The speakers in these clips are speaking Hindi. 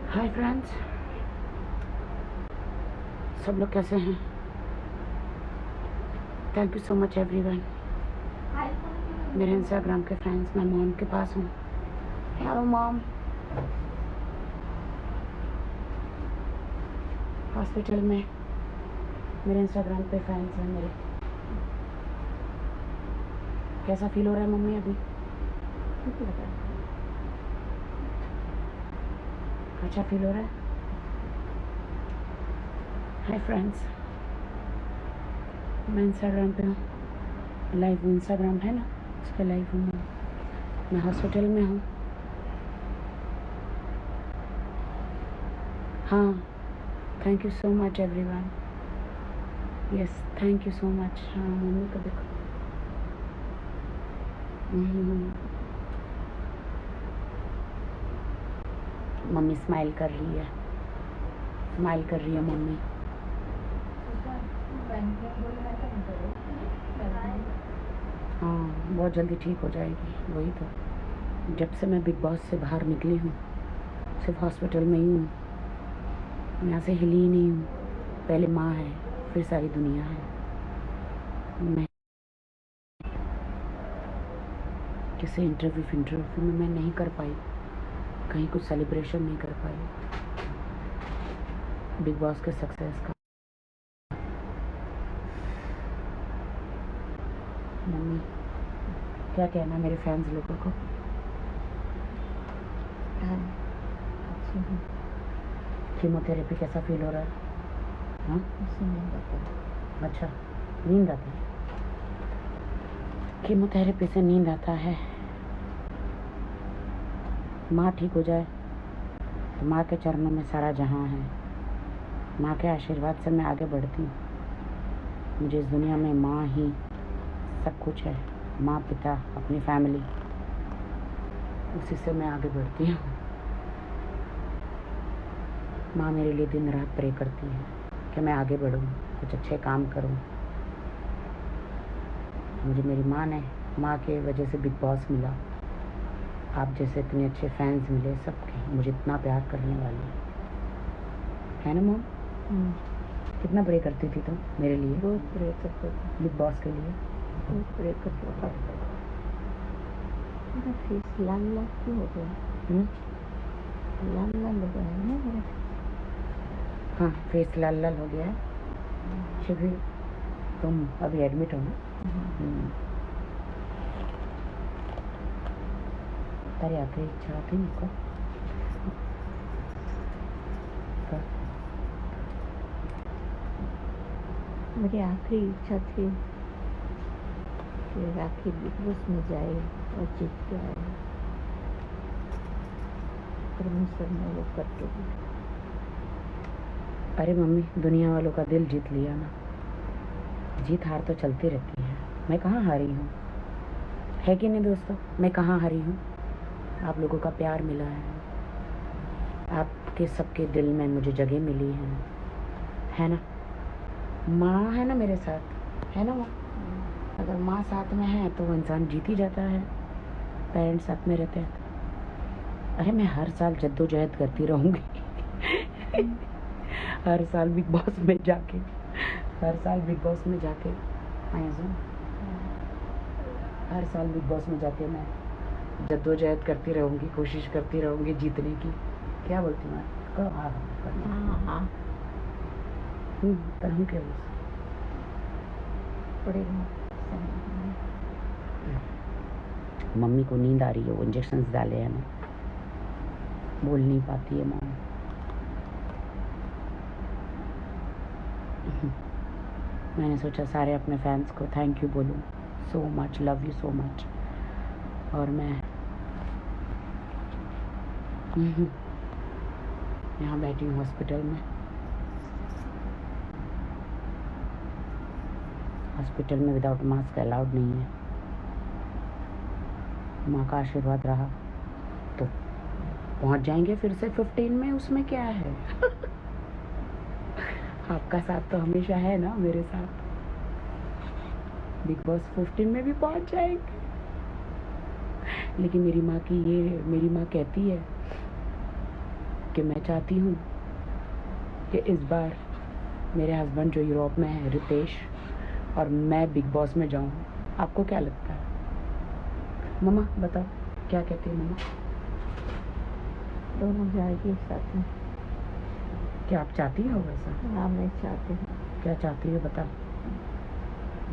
हाय फ्रेंड्स, सब लोग कैसे हैं? Thank you so much everyone. मेरे इंस्टाग्राम के फ्रेंड्स, मैं मॉम के पास हूँ। Hello mom. हॉस्पिटल में मेरे इंस्टाग्राम पे फ्रेंड्स हैं मेरे। कैसा फील हो रहा है मम्मी अभी? अच्छा फील हो रहा है? हाय फ्रेंड्स, मैं इंस्टाग्राम पे हूँ, लाइव हूँ। इंस्टाग्राम है ना, उस पर लाइव हूँ। मैं हॉस्पिटल में हूँ। हाँ, thank you so much everyone. Yes, thank you so much. हाँ, मम्मी को देखो। मम्मी स्माइल कर रही है, स्माइल कर रही है मम्मी। हाँ, बहुत जल्दी ठीक हो जाएगी। वही तो, जब से मैं बिग बॉस से बाहर निकली हूँ सिर्फ हॉस्पिटल में ही हूँ। मैं यहाँ से हिली ही नहीं हूँ। पहले माँ है, फिर सारी दुनिया है। मैं किसी इंटरव्यू में मैं नहीं कर पाई, कहीं कुछ सेलिब्रेशन नहीं कर पाई बिग बॉस के सक्सेस का। मम्मी, क्या कहना मेरे फैंस लोगों को? कीमोथेरेपी कैसा फील हो रहा है? हाँ, अच्छा, नींद आती है? कीमोथेरेपी से नींद आता है। माँ ठीक हो जाए तो माँ के चरणों में सारा जहाँ है। माँ के आशीर्वाद से मैं आगे बढ़ती हूँ। मुझे इस दुनिया में माँ ही सब कुछ है। माँ, पिता, अपनी फैमिली, उसी से मैं आगे बढ़ती हूँ। माँ मेरे लिए दिन रात प्रे करती है कि मैं आगे बढ़ूँ, कुछ अच्छे काम करूँ। मुझे मेरी माँ ने, माँ के वजह से बिग बॉस मिला। आप जैसे इतने अच्छे फैंस मिले, सबके मुझे इतना प्यार करने वाले, है ना मॉम? कितना प्रे करती थी तुम मेरे लिए? बहुत प्रे करते थे, बिग बॉस के लिए बहुत प्रे करते थे। मेरा फेस लाल लाल क्यों हो गया? लाल लाल हो गया है ना मेरा। हाँ, फेस लाल लाल हो गया है। शिवी, तुम अभी एडमिट हो ना? तारी आखिरी इच्छा थी मुझको? मेरी आखिरी इच्छा थी कि राखी बिग बॉस में जाए और जीत के आए। परमेश्वर ने वो करके दिया। अरे मम्मी, दुनिया वालों का दिल जीत लिया ना। जीत हार तो चलती रहती है। मैं कहाँ हारी हूँ, है कि नहीं दोस्तों? मैं कहाँ हारी हूँ? आप लोगों का प्यार मिला है, आपके सबके दिल में मुझे जगह मिली है ना? माँ है ना मेरे साथ, है ना माँ? अगर माँ साथ में है तो वो इंसान जीत ही जाता है। पेरेंट्स साथ में रहते हैं। अरे मैं हर साल जद्दोजहद करती रहूँगी हर साल बिग बॉस में जाके, हर साल बिग बॉस में जाके हर साल बिग बॉस में जाके मैं जद्दोजहद करती रहूँगी, कोशिश करती रहूँगी जीतने की। क्या बोलती हूँ? करो हाँ हाँ पर हूँ क्या मम्मी को नींद आ रही है, वो इंजेक्शन डाले हैं ना, बोल नहीं पाती है मम्मी। मैंने सोचा सारे अपने फैंस को थैंक यू बोलूँ, so much, love you so much. और मैं यहाँ बैठी हूँ हॉस्पिटल में। हॉस्पिटल में विदाउट मास्क अलाउड नहीं है। माँ का आशीर्वाद रहा तो पहुँच जाएंगे फिर से 15 में, उसमें क्या है आपका साथ तो हमेशा है ना मेरे साथ। बिग बॉस 15 में भी पहुँच जाएंगे। लेकिन मेरी माँ कहती है कि मैं चाहती हूँ कि इस बार मेरे हस्बैंड जो यूरोप में है रितेश और मैं बिग बॉस में जाऊँ। आपको क्या लगता है मम्मा? बताओ क्या कहती है मम्मा? दोनों जाएगी साथ में। क्या आप चाहती हो वैसा? हाँ मैं चाहती हूँ। क्या चाहती हो बताओ?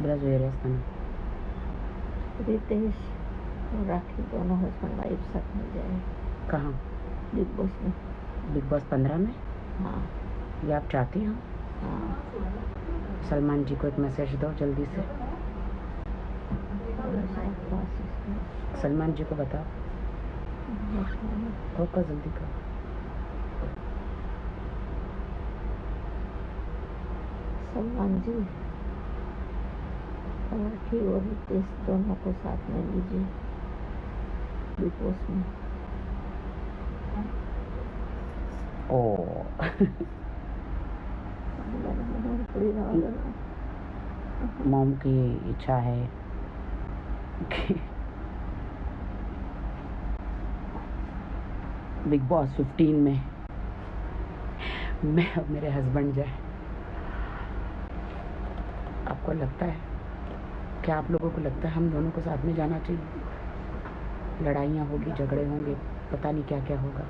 ब्रज वेरेस्तान रितेश और राखी दोनों हस्बैंड वाइफ साथ में जाए। कहाँ? बिग बॉस में। बिग बॉस 15 में? हाँ ये आप चाहती हो? हाँ। सलमान जी को एक मैसेज दो जल्दी से। सलमान जी को बताओ होगा, जल्दी करो। सलमान जी राखी और रितेश दोनों को साथ में लीजिए बिग बॉस में। ओ मॉम की इच्छा है कि बिग बॉस 15 में मैं और मेरे हस्बैंड जाए। आपको लगता है, क्या आप लोगों को लगता है हम दोनों को साथ में जाना चाहिए? लड़ाइयाँ होगी, झगड़े होंगे, पता नहीं क्या क्या होगा।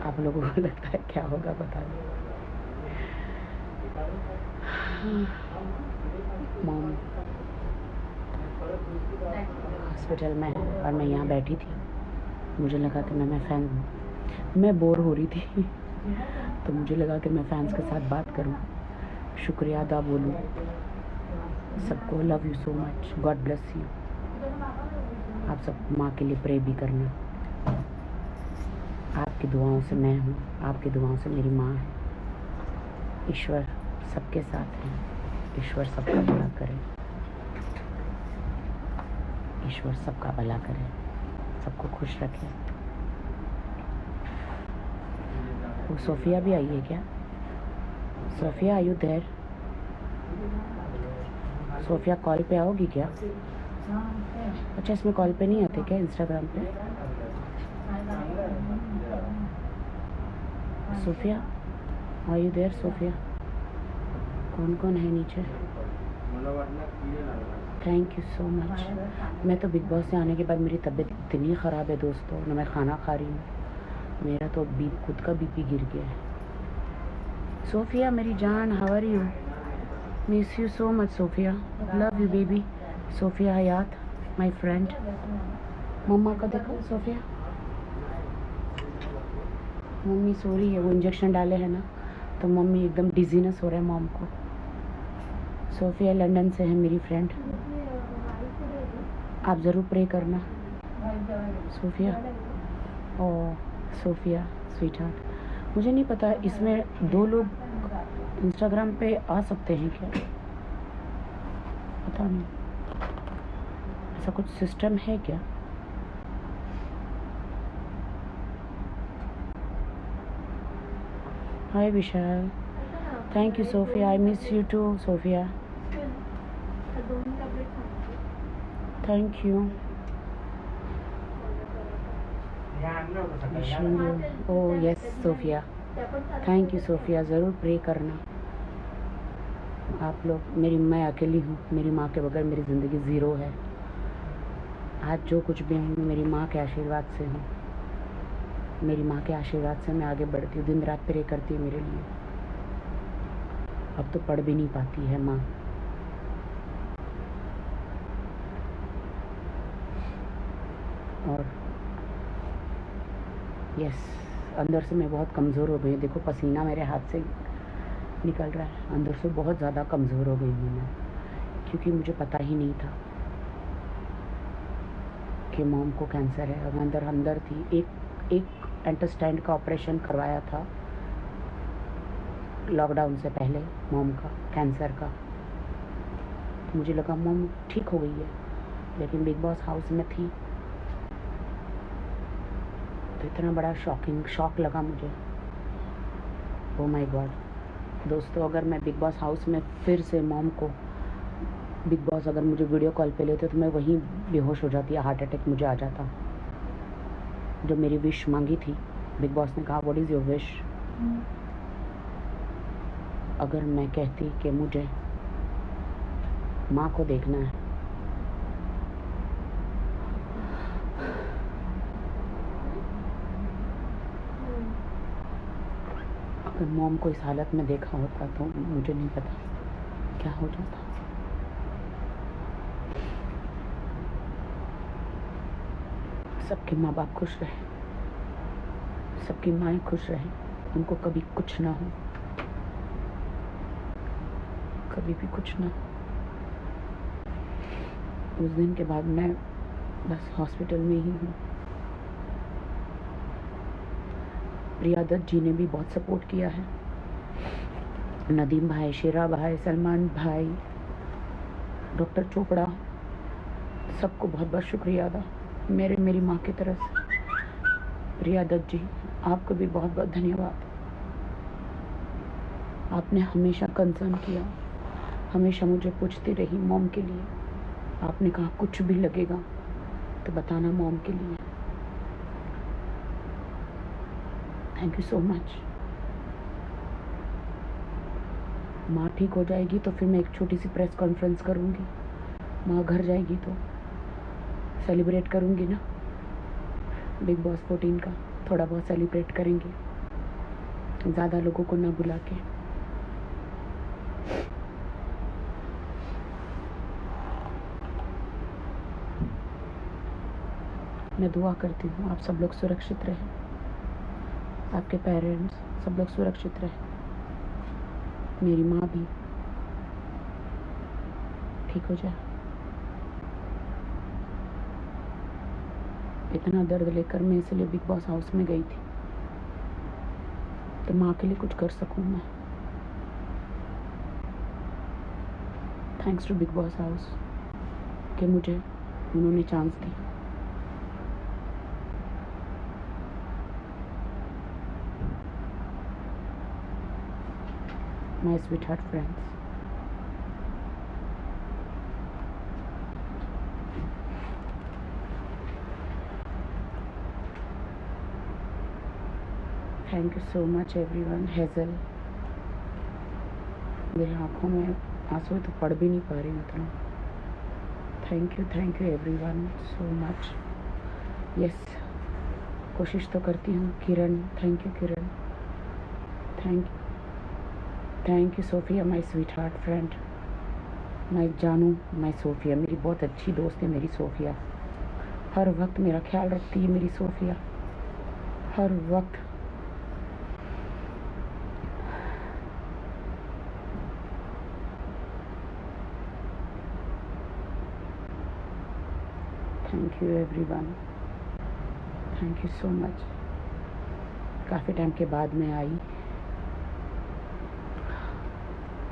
आप लोगों को लगता है क्या होगा पता नहीं। मॉम हॉस्पिटल में है और मैं यहाँ बैठी थी। मुझे लगा कि मैं बोर हो रही थी तो मुझे लगा कि मैं फैंस के साथ बात करूं, शुक्रिया अदा बोलूं सबको। Love you so much, God bless you. आप सब माँ के लिए प्रे भी करना। आपकी दुआओं से मैं हूँ, आपकी दुआओं से मेरी माँ है। ईश्वर सबके साथ है, ईश्वर सबका भला करे, ईश्वर सबका भला करे, सबको खुश रखे। वो सोफिया भी आई है क्या? Sophia are you there? Sophia call पे आओगी क्या? अच्छा इसमें कॉल पे नहीं आते क्या इंस्टाग्राम पे? Sophia are you there? Sophia कौन कौन है नीचे? Thank you so much. मैं तो बिग बॉस से आने के बाद मेरी तबीयत इतनी ख़राब है दोस्तों, ना मैं खाना खा रही हूँ, मेरा तो खुद का बीपी गिर गया है। सोफिया मेरी जान, how are you? Miss you so much Sophia, love you baby. Sophia Hayat my friend. मम्मा को देखो सोफिया, मम्मी सो रही है, वो इंजेक्शन डाले हैं ना तो मम्मी एकदम डिजीनेस हो रहा है मॉम को। सोफिया लंदन से है मेरी फ्रेंड, आप ज़रूर प्रे करना सोफिया। ओ सोफिया स्वीट हार्ट, मुझे नहीं पता इसमें 2 लोग इंस्टाग्राम पे आ सकते हैं क्या, पता नहीं, ऐसा कुछ सिस्टम है क्या? Hi Vishal, thank you Sophia, I miss you too Sophia, thank you. Oh yes Sophia, thank you Sophia, ज़रूर प्रे करना आप लोग। मैं अकेली हूँ, मेरी माँ के बगैर मेरी ज़िंदगी ज़ीरो है। आज जो कुछ भी हूँ मेरी माँ के आशीर्वाद से हूँ, मेरी माँ के आशीर्वाद से मैं आगे बढ़ती हूँ। दिन रात प्रे करती है मेरे लिए। अब तो पढ़ भी नहीं पाती है माँ। और यस अंदर से मैं बहुत कमज़ोर हो गई हूँ, देखो पसीना मेरे हाथ से निकल रहा है, अंदर से बहुत ज़्यादा कमज़ोर हो गई हूँ मैं, क्योंकि मुझे पता ही नहीं था कि मॉम को कैंसर है। और मैं अंदर थी। एक इंटेस्टाइन का ऑपरेशन करवाया था लॉकडाउन से पहले मॉम का, कैंसर का। तो मुझे लगा मॉम ठीक हो गई है, लेकिन बिग बॉस हाउस में थी तो इतना बड़ा शॉक लगा मुझे। ओ माय गॉड दोस्तों, अगर मैं बिग बॉस हाउस में फिर से मॉम को बिग बॉस अगर मुझे वीडियो कॉल पे लेते तो मैं वहीं बेहोश हो जाती, हार्ट अटैक मुझे आ जाता। जो मेरी विश मांगी थी, बिग बॉस ने कहा व्हाट इज़ योर विश। अगर मैं कहती कि मुझे माँ को देखना है, अगर मॉम को इस हालत में देखा होता तो मुझे नहीं पता क्या हो जाता। सबके माँ बाप खुश रहे, सबकी माएँ खुश रहें, उनको कभी कुछ ना हो, कभी भी कुछ ना हो। उस दिन के बाद मैं बस हॉस्पिटल में ही हूँ। प्रिया दत्त जी ने भी बहुत सपोर्ट किया है, नदीम भाई, शेरा भाई, सलमान भाई, डॉक्टर चोपड़ा, सबको बहुत बहुत शुक्रिया अदा मेरी माँ की तरफ से। प्रिया दत्त जी, आपको भी बहुत बहुत धन्यवाद। आपने हमेशा कंसर्न किया, हमेशा मुझे पूछती रही मॉम के लिए। आपने कहा कुछ भी लगेगा तो बताना मॉम के लिए। Thank you so much. माँ ठीक हो जाएगी तो फिर मैं एक छोटी सी प्रेस कॉन्फ्रेंस करूँगी। माँ घर जाएगी तो सेलिब्रेट करूँगी ना, बिग बॉस 14 का थोड़ा बहुत सेलिब्रेट करेंगे, ज़्यादा लोगों को ना बुला के। मैं दुआ करती हूँ आप सब लोग सुरक्षित रहें, आपके पेरेंट्स सब लोग सुरक्षित रहें, मेरी माँ भी ठीक हो जाए। इतना दर्द लेकर मैं इसलिए बिग बॉस हाउस में गई थी तो माँ के लिए कुछ कर सकूँ मैं। Thanks to Bigg Boss house कि मुझे उन्होंने चांस दी। My sweet heart friends, thank you so much everyone. Hazel, मेरी आँखों में आंसू तो पड़ भी नहीं पा रही उतना। Thank you everyone so much. Yes, कोशिश तो करती हूँ। Kiran, thank you Kiran, thank you Sophia, my sweet heart friend, my जानू, माय सोफिया, मेरी बहुत अच्छी दोस्त है मेरी सोफिया। हर वक्त मेरा ख्याल रखती है मेरी सोफिया, हर वक्त। Thank you everyone, thank you so much. काफ़ी टाइम के बाद मैं आई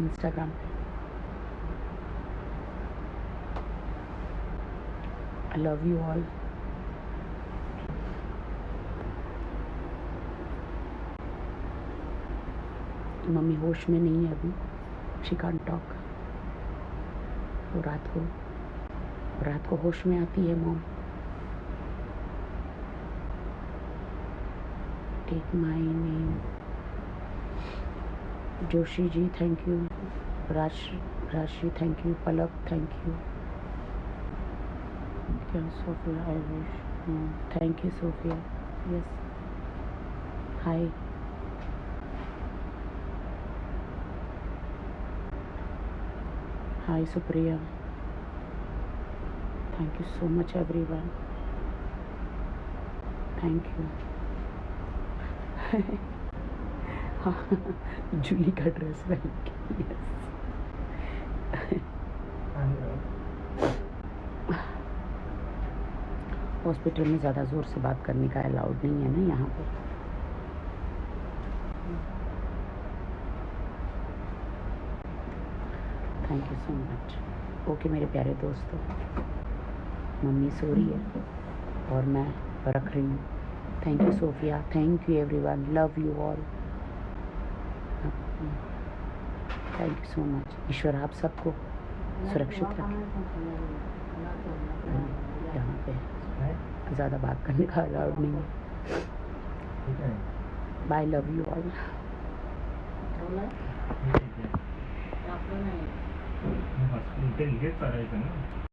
इंस्टाग्राम पे। I love you all. Mummy होश में नहीं है अभी, शी कांट टॉक। वो रात को होश में आती है mom. Take my name. Joshi ji thank you, Rashi thank you, Palak thank you, क्या Sophia I wish, thank you Sophia, yes, hi, hi Supriya, thank you so much everyone, thank you. Julie का ड्रेस पहन के, यस। हॉस्पिटल में ज़्यादा ज़ोर से बात करने का अलाउड नहीं है ना यहाँ पर। Thank you so much. Okay मेरे प्यारे दोस्तों, मम्मी सो रही है और मैं रख रही हूँ। Thank you Sophia, thank you everyone, love you all, thank you so much. ईश्वर आप सबको सुरक्षित रखें। यहाँ पे ज़्यादा बात करने का अलाउड नहीं है। Bye, love you all. Hospital लगेच चालायचं ना.